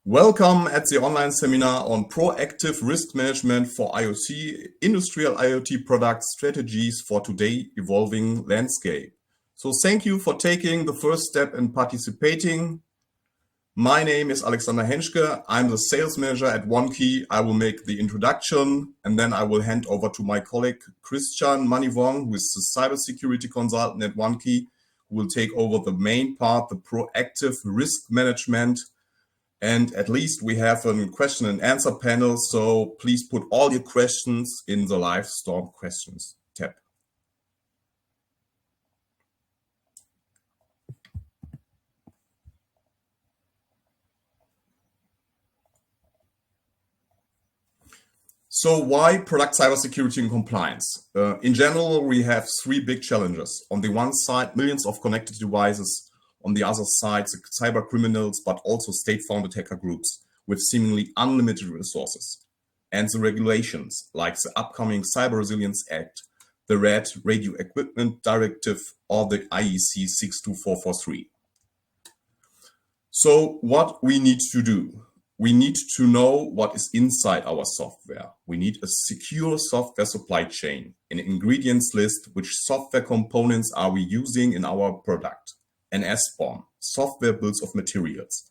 Welcome at the online seminar on proactive risk management for IoT, industrial IoT product strategies for today evolving landscape. So thank you for taking the first step and participating. My name is Alexander Henschke. I'm the sales manager at OneKey. I will make the introduction and then I will hand over to my colleague Christian Manivong, who is the cybersecurity consultant at OneKey, who will take over the main part, the proactive risk management. And at least we have a question and answer panel, so please put all your questions in the live storm questions tab. So why product cybersecurity and compliance? In general, we have three big challenges. On the one side, millions of connected devices. On the other side, the cyber criminals, but also state-founded hacker groups with seemingly unlimited resources. And the regulations, like the upcoming Cyber Resilience Act, the RED Radio Equipment Directive, or the IEC 62443. So what we need to do? We need to know what is inside our software. We need a secure software supply chain, an ingredients list, which software components are we using in our product. An SBOM, software bills of materials.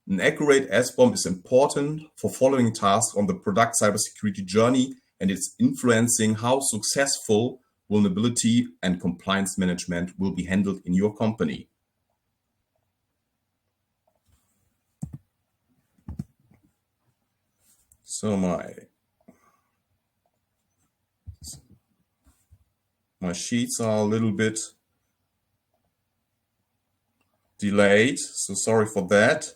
An accurate SBOM is important for following tasks on the product cybersecurity journey, and it's influencing how successful vulnerability and compliance management will be handled in your company. So my sheets are a little bit delayed, so sorry for that.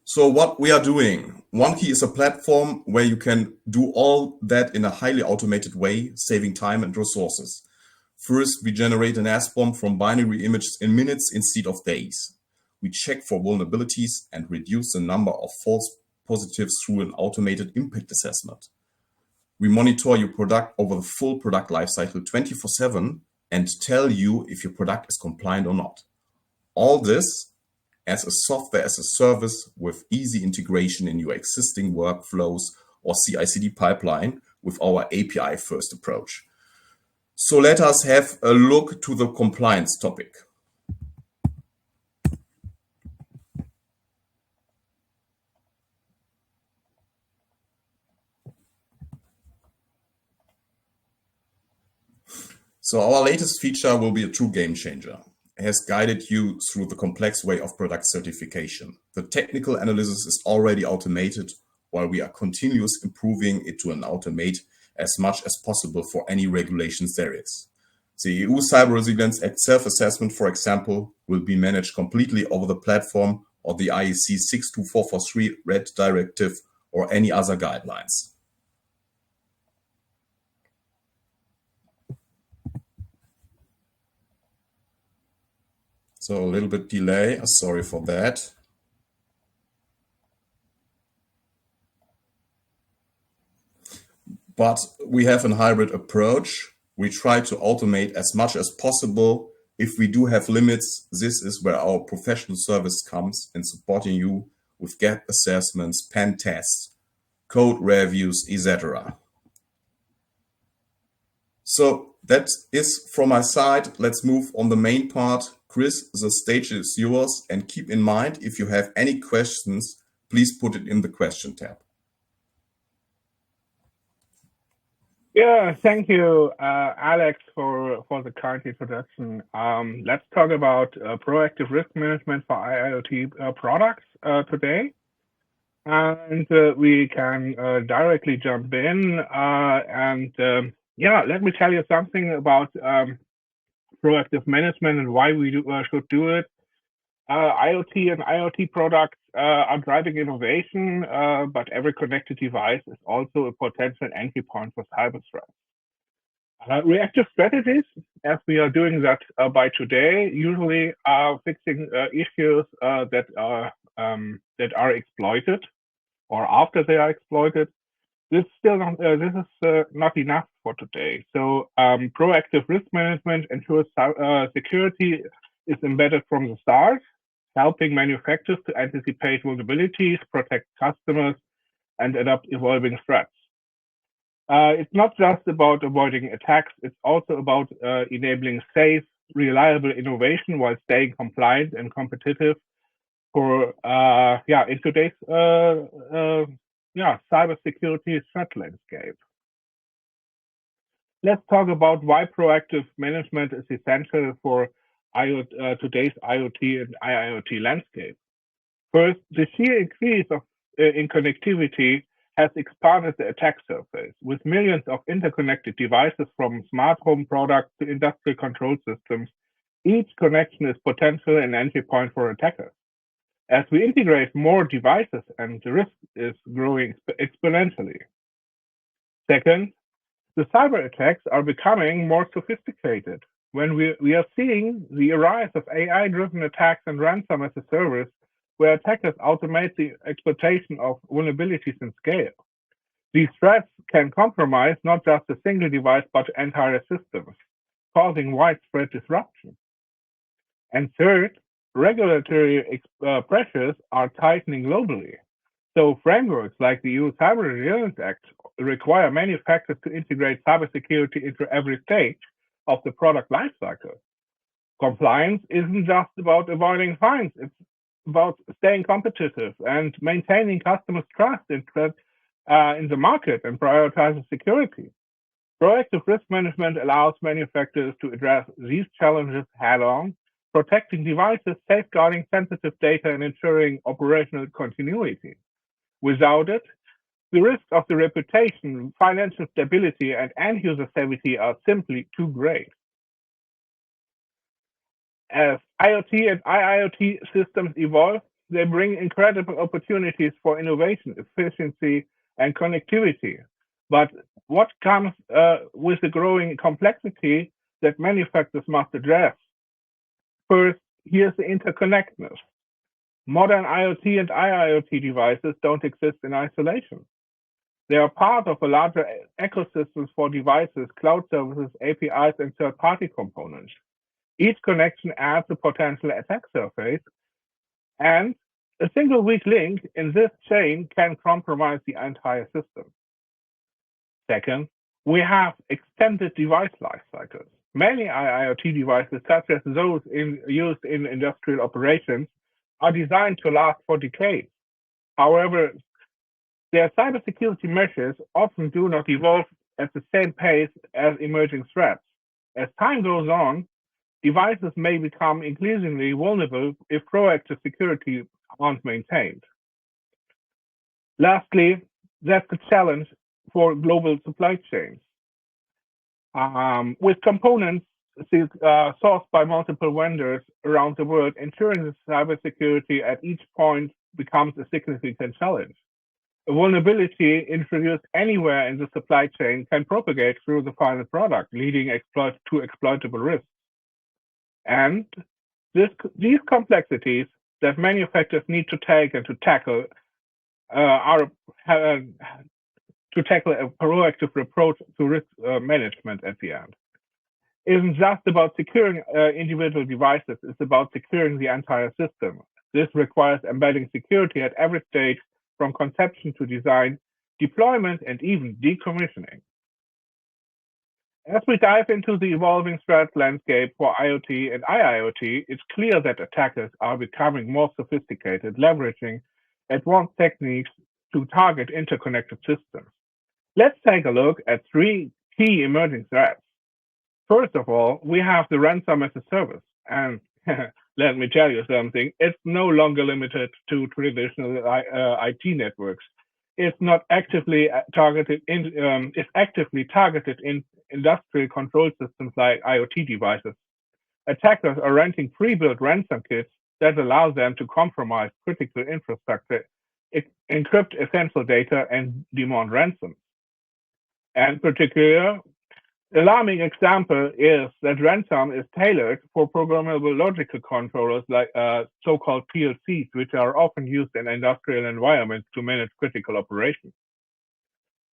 So what we are doing, OneKey is a platform where you can do all that in a highly automated way, saving time and resources. First, we generate an SBOM from binary images in minutes instead of days. We check for vulnerabilities and reduce the number of false positives through an automated impact assessment. We monitor your product over the full product lifecycle 24/7 and tell you if your product is compliant or not. All this as a software as a service with easy integration in your existing workflows or CI/CD pipeline with our API first approach. So let us have a look to the compliance topic. So our latest feature will be a true game changer. It has guided you through the complex way of product certification. The technical analysis is already automated, while we are continuously improving it to an automate as much as possible for any regulations there is. The EU Cyber Resilience Act self-assessment, for example, will be managed completely over the platform or the IEC 62443 RED directive or any other guidelines. So a little bit delay, sorry for that. But we have a hybrid approach. We try to automate as much as possible. If we do have limits, this is where our professional service comes in supporting you with gap assessments, pen tests, code reviews, etc. So that is from my side. Let's move on the main part. Chris, the stage is yours, and keep in mind, if you have any questions, please put it in the question tab. Yeah, thank you, Alex, for the kind introduction. Let's talk about proactive risk management for IoT products today. And we can directly jump in. Yeah, let me tell you something about proactive management and why we should do it. IoT and IoT products are driving innovation, but every connected device is also a potential entry point for cyber threats. Reactive strategies, as we are doing that by today, usually are fixing issues that are exploited, or after they are exploited. This is not enough for today. So proactive risk management ensures security is embedded from the start. helping manufacturers to anticipate vulnerabilities, protect customers, and adapt evolving threats. It's not just about avoiding attacks, it's also about enabling safe, reliable innovation while staying compliant and competitive for in today's cybersecurity threat landscape. Let's talk about why proactive management is essential for today's IoT and IIoT landscape. First, the sheer increase in connectivity has expanded the attack surface, with millions of interconnected devices from smart home products to industrial control systems. Each connection is potential an entry point for attackers. As we integrate more devices, and the risk is growing exponentially. Second, the cyber attacks are becoming more sophisticated. When we are seeing the rise of AI-driven attacks and ransom as a service, where attackers automate the exploitation of vulnerabilities in scale. These threats can compromise not just a single device, but entire systems, causing widespread disruption. And third, regulatory pressures are tightening globally. So frameworks like the EU Cyber Resilience Act require manufacturers to integrate cybersecurity into every stage of the product lifecycle. Compliance isn't just about avoiding fines, it's about staying competitive and maintaining customers' trust in the market and prioritizing security. Proactive risk management allows manufacturers to address these challenges head-on, protecting devices, safeguarding sensitive data, and ensuring operational continuity. Without it, the risks of the reputation, financial stability, and end-user safety are simply too great. As IoT and IIoT systems evolve, they bring incredible opportunities for innovation, efficiency, and connectivity. But what comes with the growing complexity that manufacturers must address? First, here's the interconnectedness. Modern IoT and IIoT devices don't exist in isolation. They are part of a larger ecosystem for devices, cloud services, APIs, and third-party components. Each connection adds a potential attack surface, and a single weak link in this chain can compromise the entire system. Second, we have extended device life cycles. Many IoT devices, such as those used in industrial operations, are designed to last for decades. However, their cybersecurity measures often do not evolve at the same pace as emerging threats. As time goes on, devices may become increasingly vulnerable if proactive security aren't maintained. Lastly, that's the challenge for global supply chains. With components sourced by multiple vendors around the world, ensuring the cybersecurity at each point becomes a significant challenge. A vulnerability introduced anywhere in the supply chain can propagate through the final product, leading to exploitable risks. And these complexities that manufacturers need to take and to tackle a proactive approach to risk management at the end. Isn't just about securing individual devices, it's about securing the entire system. This requires embedding security at every stage, from conception to design, deployment, and even decommissioning. As we dive into the evolving threat landscape for IoT and IIoT, it's clear that attackers are becoming more sophisticated, leveraging advanced techniques to target interconnected systems. Let's take a look at three key emerging threats. First of all, we have the ransom as a service. And let me tell you something, it's no longer limited to traditional IT networks. It's not actively targeted it's actively targeted in industrial control systems like IoT devices. Attackers are renting pre-built ransom kits that allow them to compromise critical infrastructure, encrypt essential data, and demand ransom. And particular alarming example is that ransom is tailored for programmable logical controllers like so-called PLCs, which are often used in industrial environments to manage critical operations.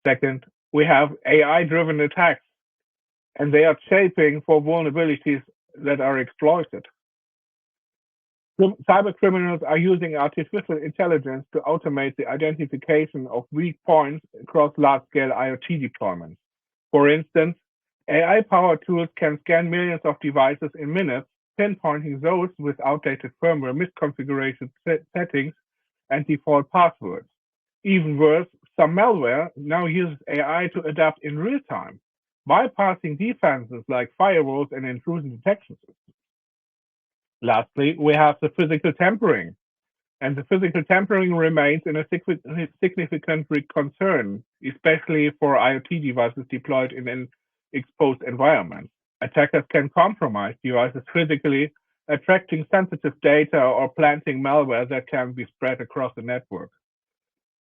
Second, we have AI-driven attacks, and they are shaping for vulnerabilities that are exploited. Cyber criminals are using artificial intelligence to automate the identification of weak points across large-scale IoT deployments. For instance, AI-powered tools can scan millions of devices in minutes, pinpointing those with outdated firmware, misconfiguration settings, and default passwords. Even worse, some malware now uses AI to adapt in real time, bypassing defenses like firewalls and intrusion detection systems. Lastly, we have the physical tampering, and the physical tampering remains a significant concern, especially for IoT devices deployed in an exposed environment. Attackers can compromise devices physically, attracting sensitive data or planting malware that can be spread across the network.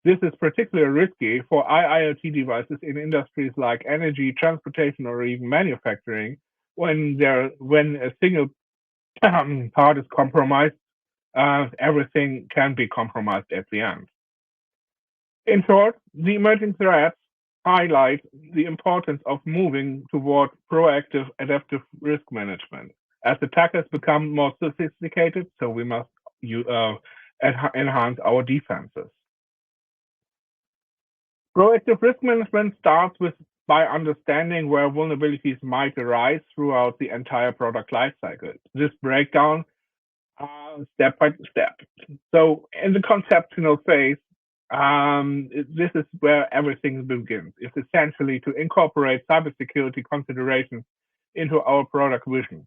This is particularly risky for IoT devices in industries like energy, transportation, or even manufacturing, when a single part is compromised, everything can be compromised at the end. In short, the emerging threats highlight the importance of moving toward proactive adaptive risk management. As attackers become more sophisticated, so we must enhance our defenses. Proactive risk management starts by understanding where vulnerabilities might arise throughout the entire product lifecycle. This breakdown step by step. So in the conceptual phase, this is where everything begins. It's essentially to incorporate cybersecurity considerations into our product vision.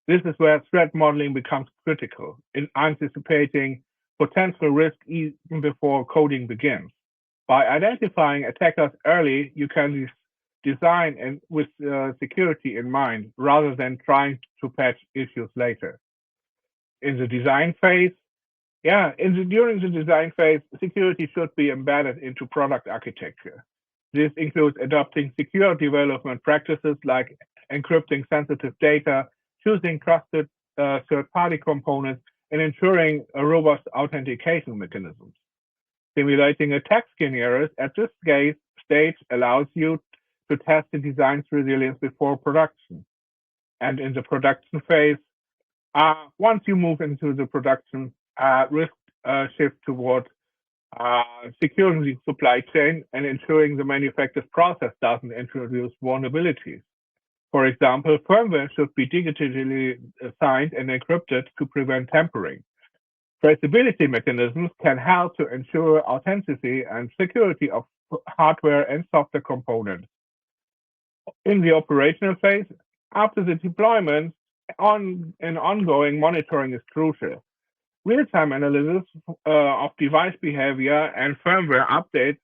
This is where threat modeling becomes critical in anticipating potential risk even before coding begins. By identifying attackers early, you can design and with security in mind rather than trying to patch issues later. In the design phase, during the design phase, security should be embedded into product architecture. This includes adopting secure development practices like encrypting sensitive data, choosing trusted third-party components, and ensuring a robust authentication mechanisms. Simulating attack scenarios at this stage allows you to test the design's resilience before production. And in the production phase, once you move into the production, risk shift toward securing the supply chain and ensuring the manufacturer's process doesn't introduce vulnerabilities. For example, firmware should be digitally signed and encrypted to prevent tampering. Traceability mechanisms can help to ensure authenticity and security of hardware and software components. In the operational phase, after the deployment, ongoing monitoring is crucial. Real-time analysis of device behavior and firmware updates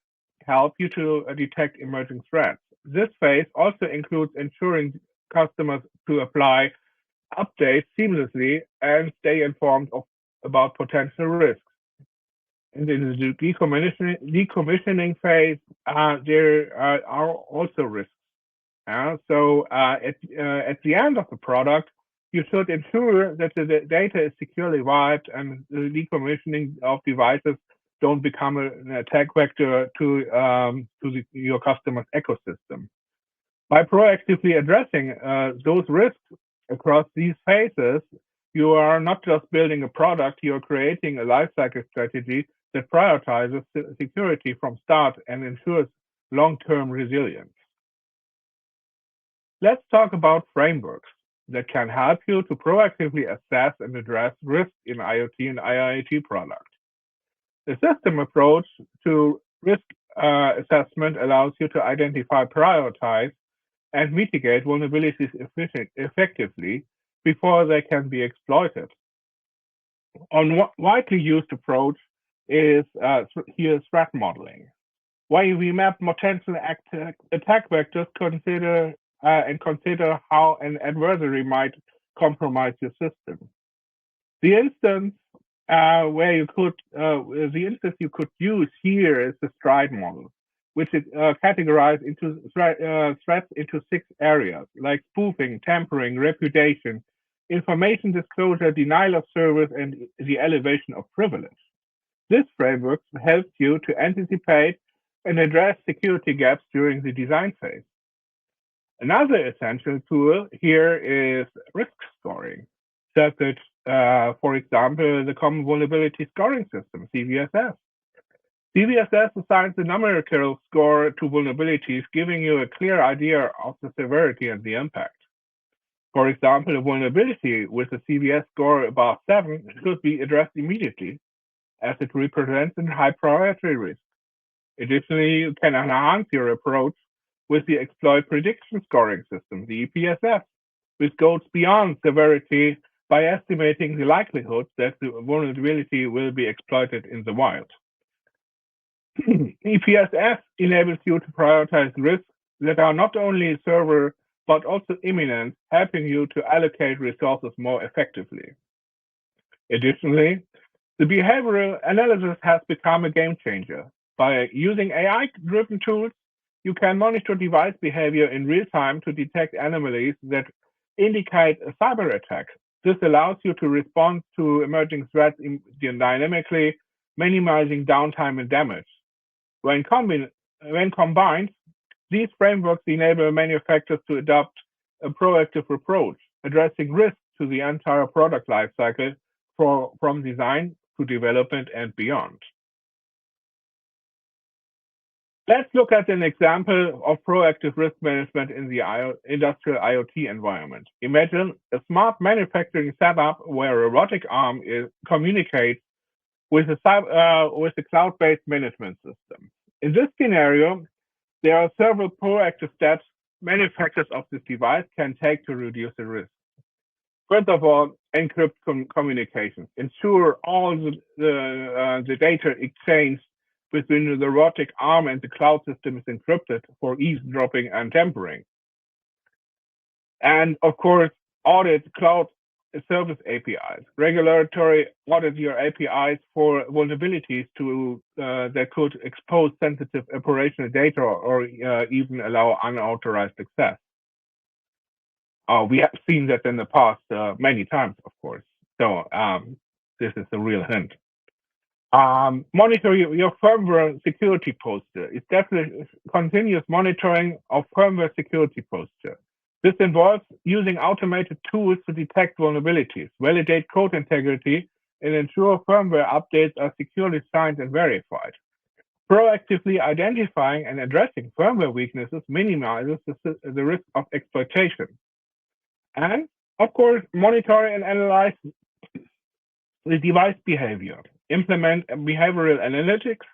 help you to detect emerging threats. This phase also includes ensuring customers to apply updates seamlessly and stay informed about potential risks. And in the decommissioning phase, there are also risks. So at the end of the product, you should ensure that the data is securely wiped and the decommissioning of devices don't become an attack vector to your customer's ecosystem. By proactively addressing those risks across these phases, you are not just building a product, you are creating a lifecycle strategy that prioritizes security from start and ensures long-term resilience. Let's talk about frameworks that can help you to proactively assess and address risks in IoT and IIoT products. The system approach to risk assessment allows you to identify, prioritize, and mitigate vulnerabilities effectively before they can be exploited. One widely used approach is here threat modeling, where we map potential attack vectors, consider how an adversary might compromise your system. The instance you could use here is the STRIDE model, which is categorized into threats into 6 areas, like spoofing, tampering, reputation, information disclosure, denial of service, and the elevation of privilege. This framework helps you to anticipate and address security gaps during the design phase. Another essential tool here is risk scoring, such as For example, the Common Vulnerability Scoring System, CVSS. CVSS assigns a numerical score to vulnerabilities, giving you a clear idea of the severity and the impact. For example, a vulnerability with a CVS score above 7 should be addressed immediately, as it represents a high priority risk. Additionally, you can enhance your approach with the exploit prediction scoring system, the EPSS, which goes beyond severity by estimating the likelihood that the vulnerability will be exploited in the wild. EPSS enables you to prioritize risks that are not only server but also imminent, helping you to allocate resources more effectively. Additionally, the behavioral analysis has become a game changer. By using AI-driven tools, you can monitor device behavior in real time to detect anomalies that indicate a cyber attack. This allows you to respond to emerging threats dynamically, minimizing downtime and damage. When combined, these frameworks enable manufacturers to adopt a proactive approach, addressing risks to the entire product lifecycle from design to development and beyond. Let's look at an example of proactive risk management in the industrial IoT environment. Imagine a smart manufacturing setup where a robotic arm communicates with a cloud-based management system. In this scenario, there are several proactive steps manufacturers of this device can take to reduce the risk. First of all, encrypt communications. Ensure all the data exchange between the robotic arm and the cloud system is encrypted for eavesdropping and tampering. And of course, audit cloud service APIs. Regulatory audit your APIs for vulnerabilities that could expose sensitive operational data or even allow unauthorized access. We have seen that in the past many times, of course. So this is a real hint. Monitor your firmware security posture. It's definitely continuous monitoring of firmware security posture. This involves using automated tools to detect vulnerabilities, validate code integrity, and ensure firmware updates are securely signed and verified. Proactively identifying and addressing firmware weaknesses minimizes the risk of exploitation. And, of course, monitor and analyze the device behavior. Implement behavioral analytics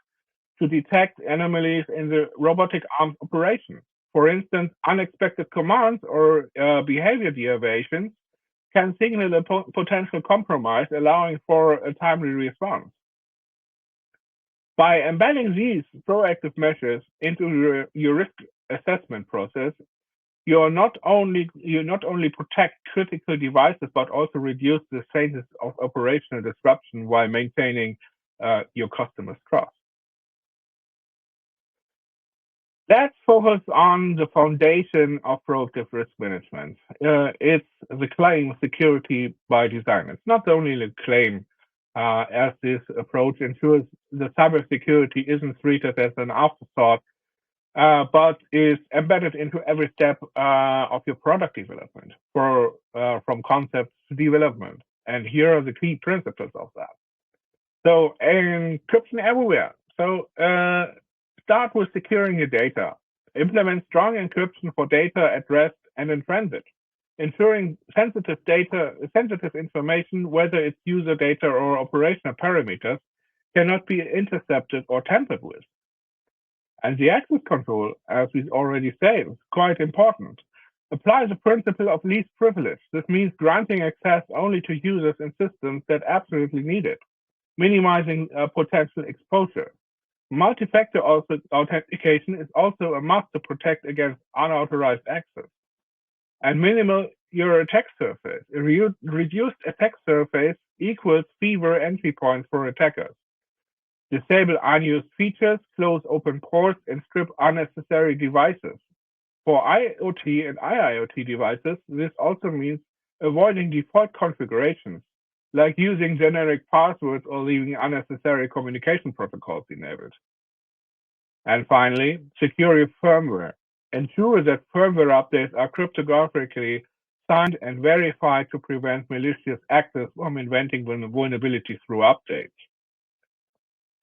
to detect anomalies in the robotic arm operation. For instance, unexpected commands or behavior deviations can signal a potential compromise, allowing for a timely response. By embedding these proactive measures into your risk assessment process, you not only protect critical devices, but also reduce the chances of operational disruption while maintaining your customers' trust. Let's focus on the foundation of proactive risk management. It's the claim security by design. It's not only the claim, as this approach ensures the cybersecurity isn't treated as an afterthought, but is embedded into every step of your product development, from concept to development. And here are the key principles of that. So encryption everywhere. So start with securing your data. Implement strong encryption for data at rest and in transit, ensuring sensitive information, whether it's user data or operational parameters, cannot be intercepted or tampered with. And the access control, as we already said, is quite important. Apply the principle of least privilege. This means granting access only to users and systems that absolutely need it, minimizing potential exposure. Multi-factor authentication is also a must to protect against unauthorized access. And minimal your attack surface. A reduced attack surface equals fewer entry points for attackers. Disable unused features, close open ports, and strip unnecessary devices. For IoT and IIoT devices, this also means avoiding default configurations, like using generic passwords or leaving unnecessary communication protocols enabled. And finally, secure your firmware. Ensure that firmware updates are cryptographically signed and verified to prevent malicious actors from inventing vulnerabilities through updates.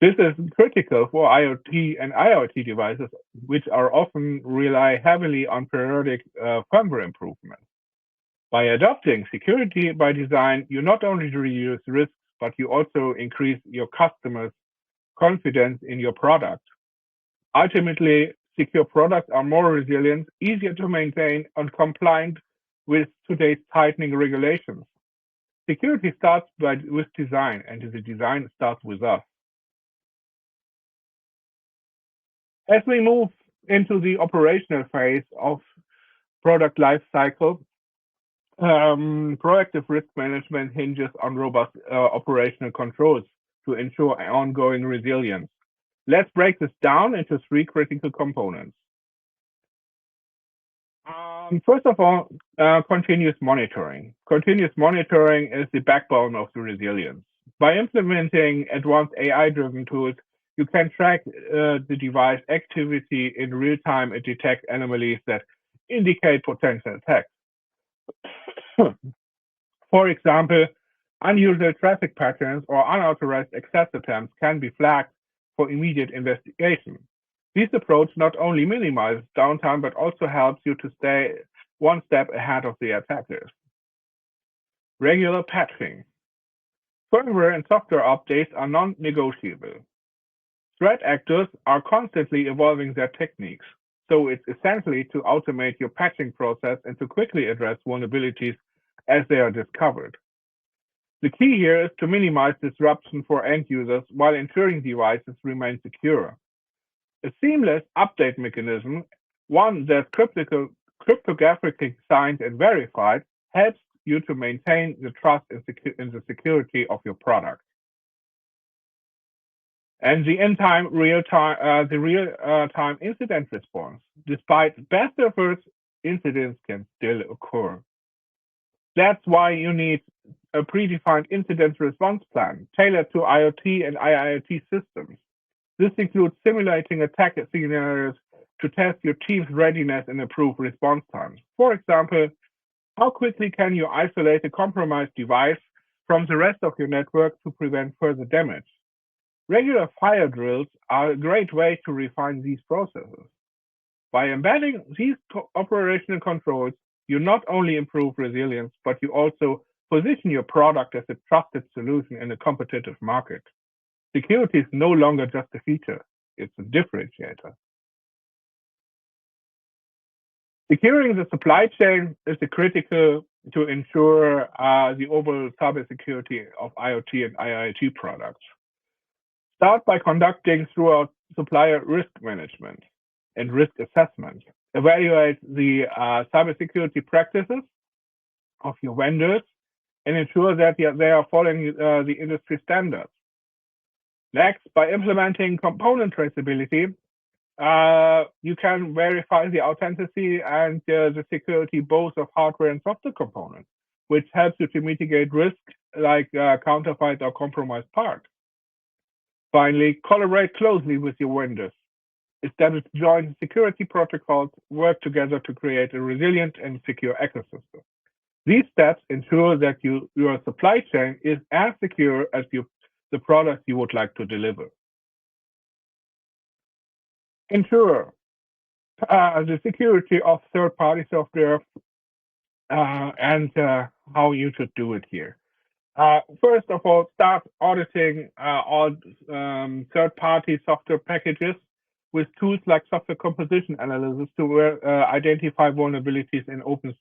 This is critical for IoT and IIoT devices, which are often rely heavily on periodic firmware improvement. By adopting security by design, you not only reduce risks, but you also increase your customers' confidence in your product. Ultimately, secure products are more resilient, easier to maintain, and compliant with today's tightening regulations. Security starts with design, and the design starts with us. As we move into the operational phase of product lifecycle, proactive risk management hinges on robust operational controls to ensure ongoing resilience. Let's break this down into three critical components. First of all, continuous monitoring. Continuous monitoring is the backbone of the resilience. By implementing advanced AI-driven tools, you can track the device activity in real time and detect anomalies that indicate potential attacks. For example, unusual traffic patterns or unauthorized access attempts can be flagged for immediate investigation. This approach not only minimizes downtime, but also helps you to stay one step ahead of the attackers. Regular patching. Firmware and software updates are non-negotiable. Threat actors are constantly evolving their techniques, so it's essential to automate your patching process and to quickly address vulnerabilities as they are discovered. The key here is to minimize disruption for end users while ensuring devices remain secure. A seamless update mechanism, one that's cryptographically signed and verified, helps you to maintain the trust in the security of your product. And the real-time incident response. Despite best efforts, incidents can still occur. That's why you need a predefined incident response plan tailored to IoT and IIoT systems. This includes simulating attack scenarios to test your team's readiness and improve response times. For example, how quickly can you isolate a compromised device from the rest of your network to prevent further damage? Regular fire drills are a great way to refine these processes. By embedding these operational controls, you not only improve resilience, but you also position your product as a trusted solution in a competitive market. Security is no longer just a feature, it's a differentiator. Securing the supply chain is critical to ensure the overall cybersecurity of IoT and IIoT products. Start by conducting throughout supplier risk management and risk assessment. Evaluate the cybersecurity practices of your vendors and ensure that they are following the industry standards. Next, by implementing component traceability, you can verify the authenticity and the security both of hardware and software components, which helps you to mitigate risk like counterfeit or compromised parts. Finally, collaborate closely with your vendors. Establish joint security protocols, work together to create a resilient and secure ecosystem. These steps ensure that your supply chain is as secure as the product you would like to deliver. Ensure the security of third-party software and how you should do it here. First of all, start auditing all third-party software packages with tools like software composition analysis to identify vulnerabilities in open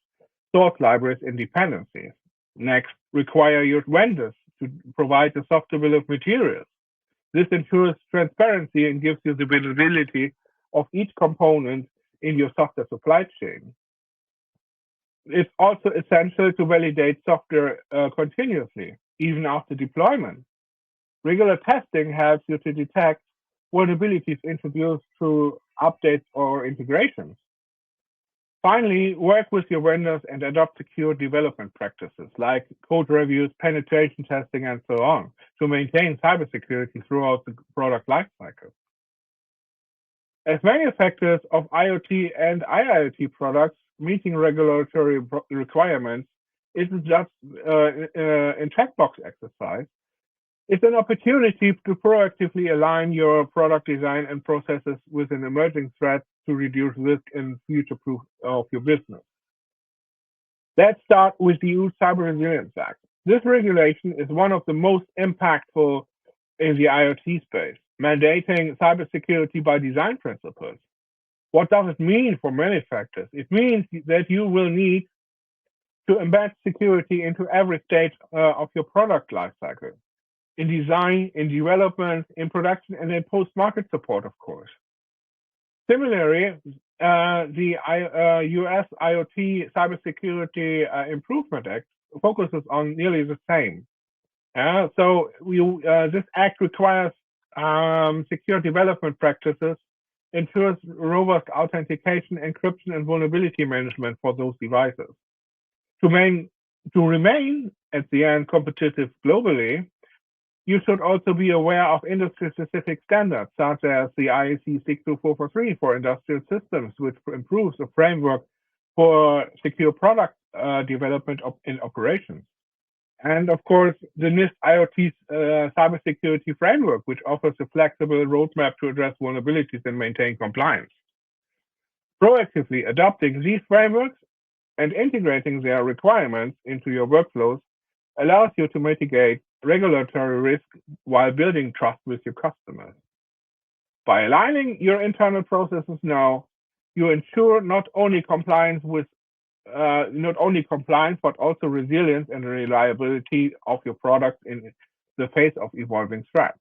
source libraries and dependencies. Next, require your vendors to provide a software bill of materials. This ensures transparency and gives you the visibility of each component in your software supply chain. It's also essential to validate software continuously, even after deployment. Regular testing helps you to detect vulnerabilities introduced through updates or integrations. Finally, work with your vendors and adopt secure development practices like code reviews, penetration testing, and so on to maintain cybersecurity throughout the product lifecycle. As manufacturers of IoT and IIoT products, meeting regulatory requirements isn't just a checkbox exercise. It's an opportunity to proactively align your product design and processes with an emerging threat to reduce risk and future-proof of your business. Let's start with the EU Cyber Resilience Act. This regulation is one of the most impactful in the IoT space, mandating cybersecurity by design principles. What does it mean for manufacturers? It means that you will need to embed security into every stage of your product lifecycle, in design, in development, in production, and in post-market support, of course. Similarly, the US IoT Cybersecurity Improvement Act focuses on nearly the same. So this act requires secure development practices, ensures robust authentication, encryption, and vulnerability management for those devices. To remain at the end competitive globally, you should also be aware of industry-specific standards, such as the IEC 62443 for industrial systems, which improves the framework for secure product development in operations. And of course, the NIST IoT cybersecurity framework, which offers a flexible roadmap to address vulnerabilities and maintain compliance. Proactively adopting these frameworks and integrating their requirements into your workflows allows you to mitigate regulatory risk while building trust with your customers. By aligning your internal processes now, you ensure not only compliance, but also resilience and reliability of your product in the face of evolving threats.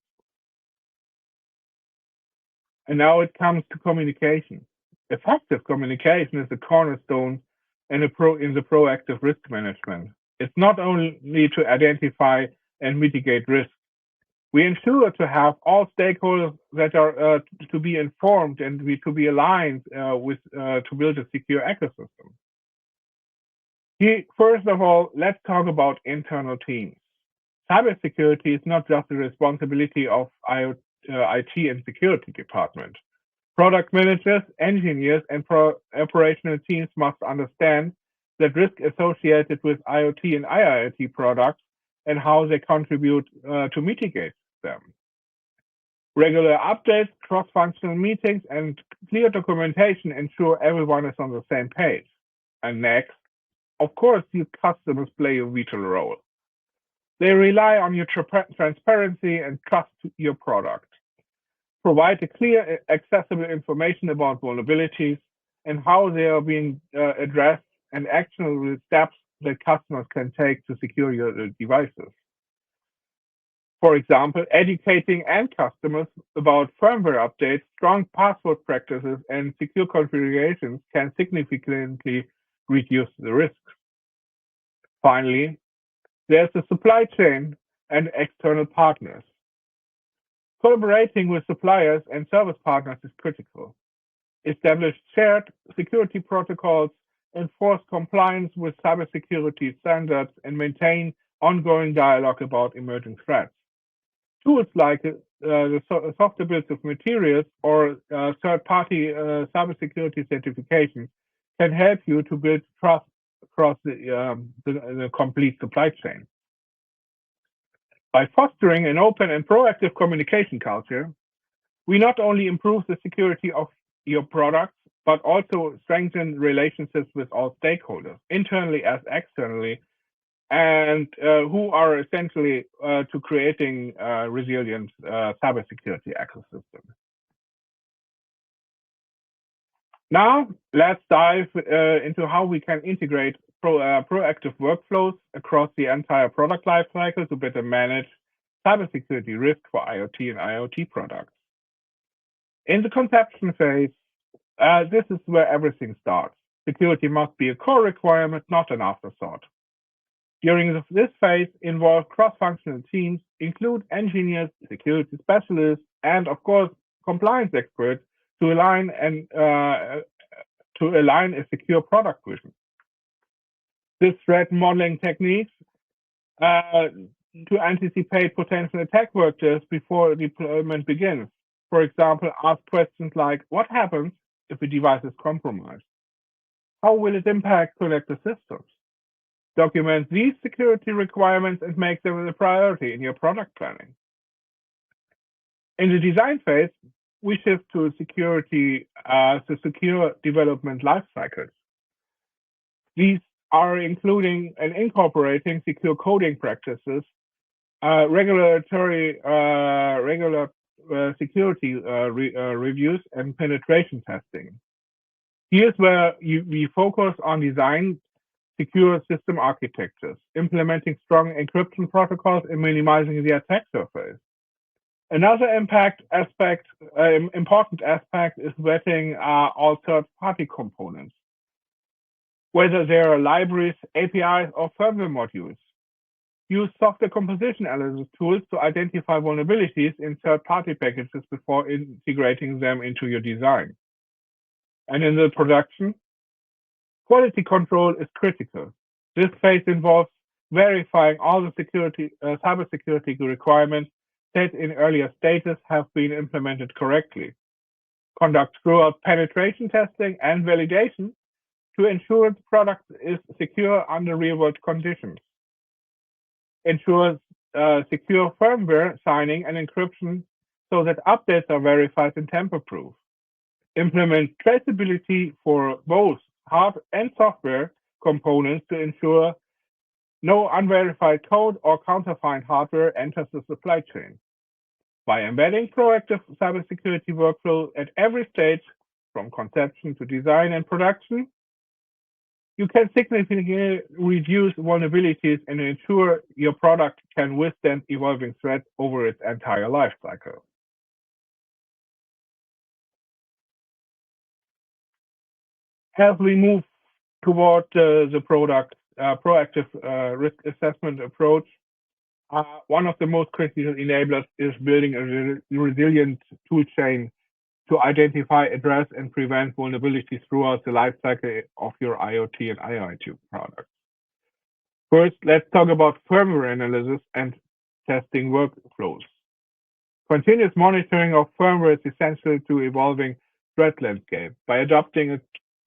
And now it comes to communication. Effective communication is a cornerstone in the proactive risk management. It's not only to identify and mitigate risk. We ensure to have all stakeholders that are to be informed and to be aligned to build a secure ecosystem. First of all, let's talk about internal teams. Cybersecurity is not just the responsibility of IT and security department. Product managers, engineers, and operational teams must understand that risk associated with IoT and IIoT products and how they contribute to mitigate them. Regular updates, cross-functional meetings, and clear documentation ensure everyone is on the same page. And next, of course, your customers play a vital role. They rely on your transparency and trust your product. Provide a clear, accessible information about vulnerabilities and how they are being addressed and actionable steps that customers can take to secure your devices. For example, educating end customers about firmware updates, strong password practices, and secure configurations can significantly reduce the risks. Finally, there's the supply chain and external partners. Collaborating with suppliers and service partners is critical. Establish shared security protocols, enforce compliance with cybersecurity standards, and maintain ongoing dialogue about emerging threats. Tools like the software bills of materials or third-party cybersecurity certifications can help you to build trust across the complete supply chain. By fostering an open and proactive communication culture, we not only improve the security of your products, but also strengthen relationships with all stakeholders, internally as externally, and who are essentially to creating a resilient cybersecurity ecosystem. Now, let's dive into how we can integrate proactive workflows across the entire product lifecycle to better manage cybersecurity risk for IoT and IoT products. In the conception phase, this is where everything starts. Security must be a core requirement, not an afterthought. During this phase, involve cross-functional teams, include engineers, security specialists, and of course, compliance experts to align a secure product vision. This threat modeling techniques to anticipate potential attack vectors before deployment begins. For example, ask questions like, what happens if a device is compromised? How will it impact connected systems? Document these security requirements and make them a priority in your product planning. In the design phase, we shift to secure development lifecycles. These are including and incorporating secure coding practices, regular security reviews, and penetration testing. Here's where we focus on design secure system architectures, implementing strong encryption protocols and minimizing the attack surface. Another important aspect is vetting all third-party components, whether they are libraries, APIs, or firmware modules. Use software composition analysis tools to identify vulnerabilities in third-party packages before integrating them into your design. And in the production, quality control is critical. This phase involves verifying all the cybersecurity requirements set in earlier stages have been implemented correctly. Conduct throughout penetration testing and validation to ensure the product is secure under real-world conditions. Ensure secure firmware signing and encryption so that updates are verified and tamper-proof. Implement traceability for both hard and software components to ensure no unverified code or counterfeit hardware enters the supply chain. By embedding proactive cybersecurity workflow at every stage, from conception to design and production, you can significantly reduce vulnerabilities and ensure your product can withstand evolving threats over its entire life cycle. As we move toward the proactive risk assessment approach, one of the most critical enablers is building a resilient tool chain to identify, address, and prevent vulnerabilities throughout the lifecycle of your IoT and IIoT products. First, let's talk about firmware analysis and testing workflows. Continuous monitoring of firmware is essential to evolving threat landscape. By adopting a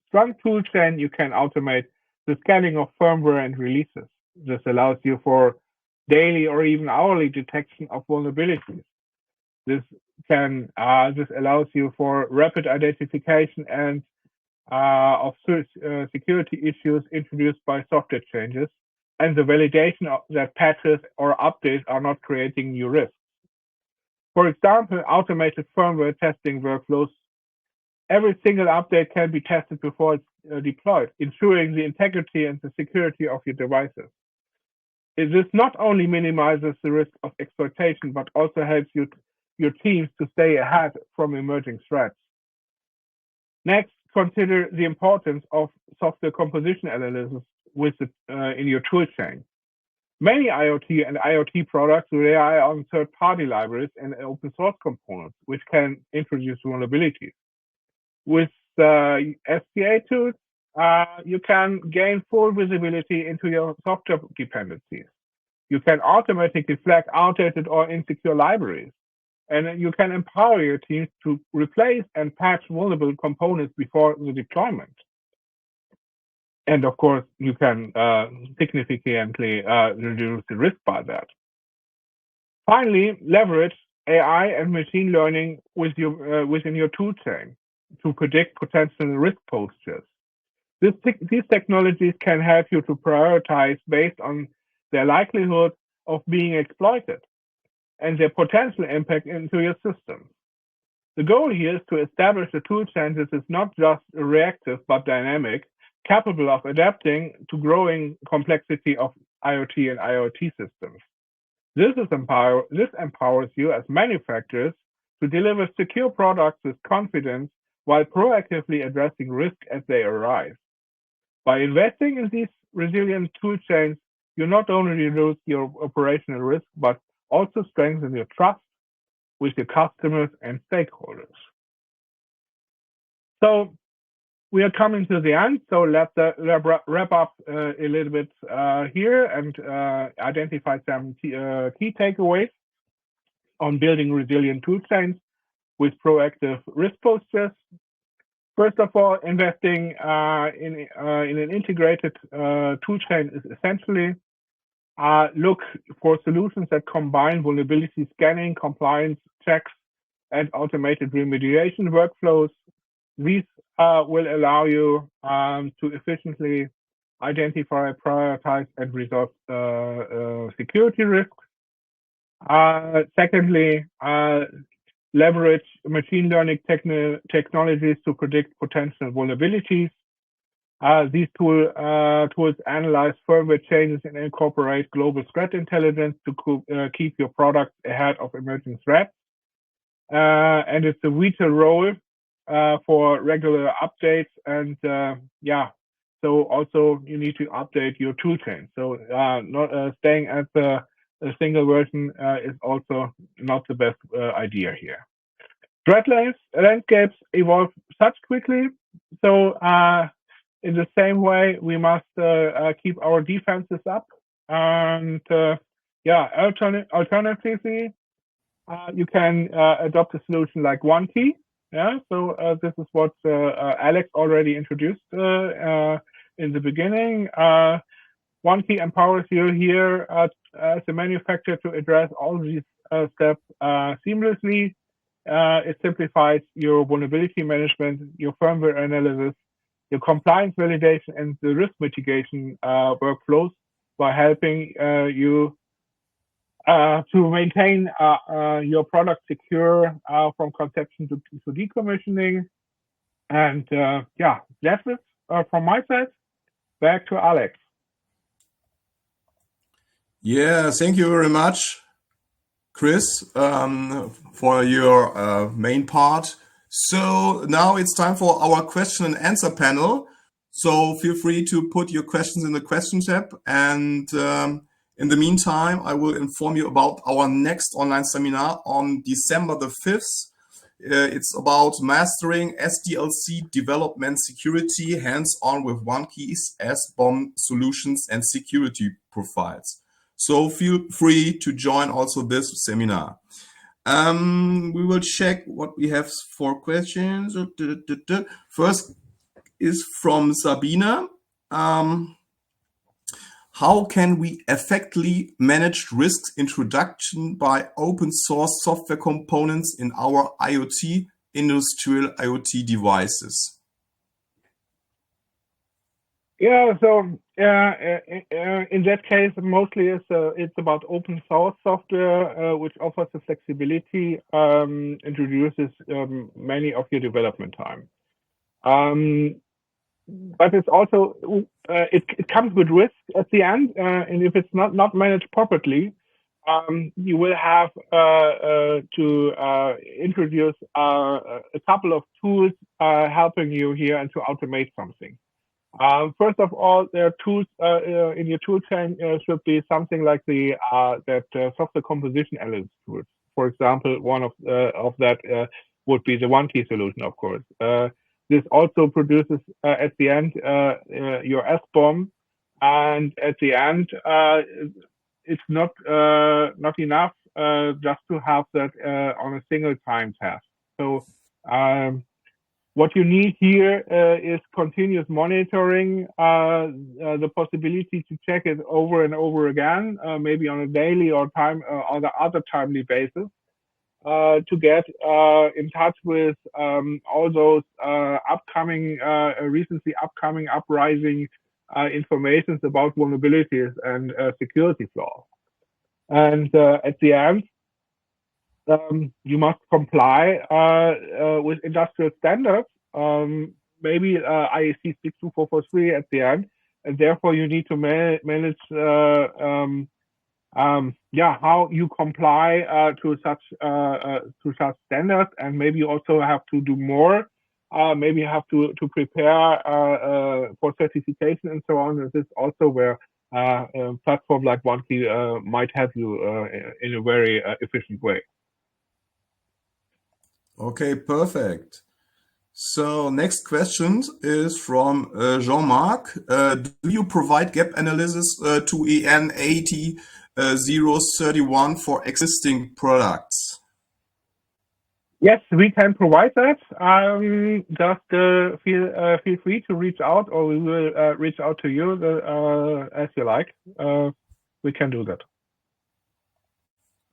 strong tool chain, you can automate the scanning of firmware and releases. This allows you for daily or even hourly detection of vulnerabilities. This allows you for rapid identification and of security issues introduced by software changes, and the validation that patches or updates are not creating new risks. For example, automated firmware testing workflows. Every single update can be tested before it's deployed, ensuring the integrity and the security of your devices. This not only minimizes the risk of exploitation, but also helps your teams to stay ahead from emerging threats. Next, consider the importance of software composition analysis in your tool chain. Many IoT and IoT products rely on third-party libraries and open source components, which can introduce vulnerabilities. With SPA tools, you can gain full visibility into your software dependencies. You can automatically flag outdated or insecure libraries, and you can empower your teams to replace and patch vulnerable components before the deployment. And of course, you can significantly reduce the risk by that. Finally, leverage AI and machine learning within your tool chain to predict potential risk postures. These technologies can help you to prioritize based on their likelihood of being exploited and their potential impact into your system. The goal here is to establish a tool chain that is not just reactive but dynamic, capable of adapting to growing complexity of IoT and IoT systems. This empowers you as manufacturers to deliver secure products with confidence while proactively addressing risk as they arise. By investing in these resilient tool chains, you not only reduce your operational risk, but also strengthen your trust with your customers and stakeholders. So we are coming to the end. So let's wrap up a little bit here and identify some key takeaways on building resilient tool chains with proactive risk postures. First of all, investing in an integrated tool chain is essentially look for solutions that combine vulnerability scanning, compliance checks, and automated remediation workflows. These will allow you to efficiently identify, prioritize, and resolve security risks. Secondly, leverage machine learning technologies to predict potential vulnerabilities. These tools analyze firmware changes and incorporate global threat intelligence to keep your product ahead of emerging threats. And it's a vital role for regular updates. And so also you need to update your tool chain. So not staying at a single version is also not the best idea here. Threat landscapes evolve such quickly. So in the same way, we must keep our defenses up. And alternatively, you can adopt a solution like OneKey. Yeah, so this is what Alex already introduced in the beginning. OneKey empowers you here as a manufacturer to address all these steps seamlessly. It simplifies your vulnerability management, your firmware analysis, your compliance validation, and the risk mitigation workflows by helping you to maintain your product secure from conception to decommissioning. And that's it from my side. Back to Alex. Yeah, thank you very much, Chris, for your main part. So now it's time for our question and answer panel. So feel free to put your questions in the question tab. And in the meantime, I will inform you about our next online seminar on December the 5th. It's about mastering SDLC development security, hands-on with OneKey's SBOM solutions and security profiles. So feel free to join also this seminar. We will check what we have for questions. First is from Sabina. How can we effectively manage risk introduction by open source software components in our IoT, industrial IoT devices? Yeah, so in that case, mostly it's about open source software, which offers the flexibility, introduces many of your development time. But it's also, it comes with risk at the end, and if it's not managed properly, you will have to introduce a couple of tools helping you here and to automate something. First of all, there are tools in your tool chain should be something like the software composition analysis tools. For example, one of that would be the OneKey solution, of course. This also produces at the end your SBOM, and at the end it's not enough just to have that on a single time task. So what you need here is continuous monitoring, the possibility to check it over and over again, maybe on a daily or other timely basis, to get in touch with all those recently uprising informations about vulnerabilities and security flaws. And at the end, you must comply with industrial standards, maybe IEC 62443 at the end, and therefore you need to manage how you comply to such standards, and maybe you also have to do more. Maybe you have to prepare for certification and so on. This is also where a platform like OneKey might help you in a very efficient way. Okay, perfect. So next question is from Jean-Marc. Do you provide gap analysis to EN 80031 for existing products? Yes, we can provide that. Just feel free to reach out, or we will reach out to you as you like. We can do that.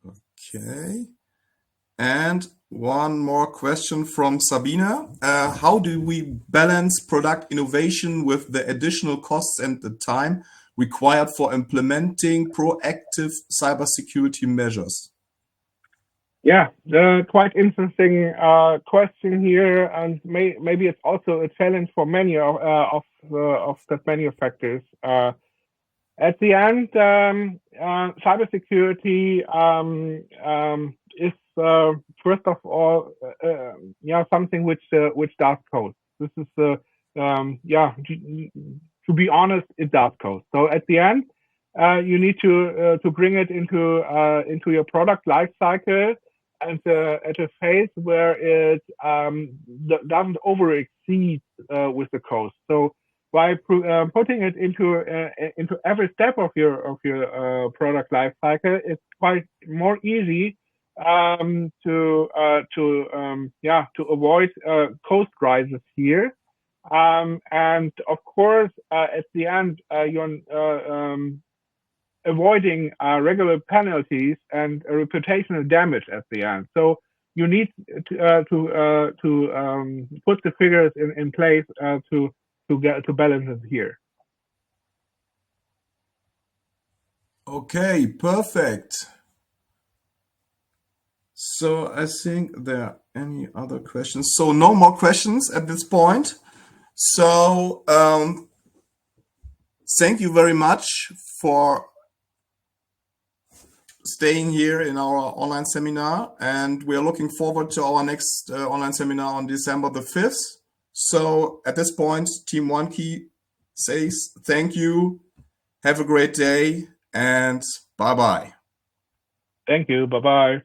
Okay. And one more question from Sabina. How do we balance product innovation with the additional costs and the time required for implementing proactive cybersecurity measures? Yeah, quite interesting question here, and maybe it's also a challenge for many of the manufacturers. At the end, cybersecurity is first of all, something which does code. This is to be honest, it does code. So at the end, you need to bring it into your product lifecycle, and at a phase where it doesn't over exceed with the cost. So by putting it into every step of your product life cycle, it's quite more easy to avoid cost rises here. And of course, at the end, you're avoiding regular penalties and reputational damage at the end. So you need to put the figures in place to balance it here. Okay, perfect. So I think there are any other questions. So no more questions at this point. So thank you very much for staying here in our online seminar, and we are looking forward to our next online seminar on December the 5th. So at this point, Team OneKey says thank you, have a great day, and bye-bye. Thank you, bye-bye.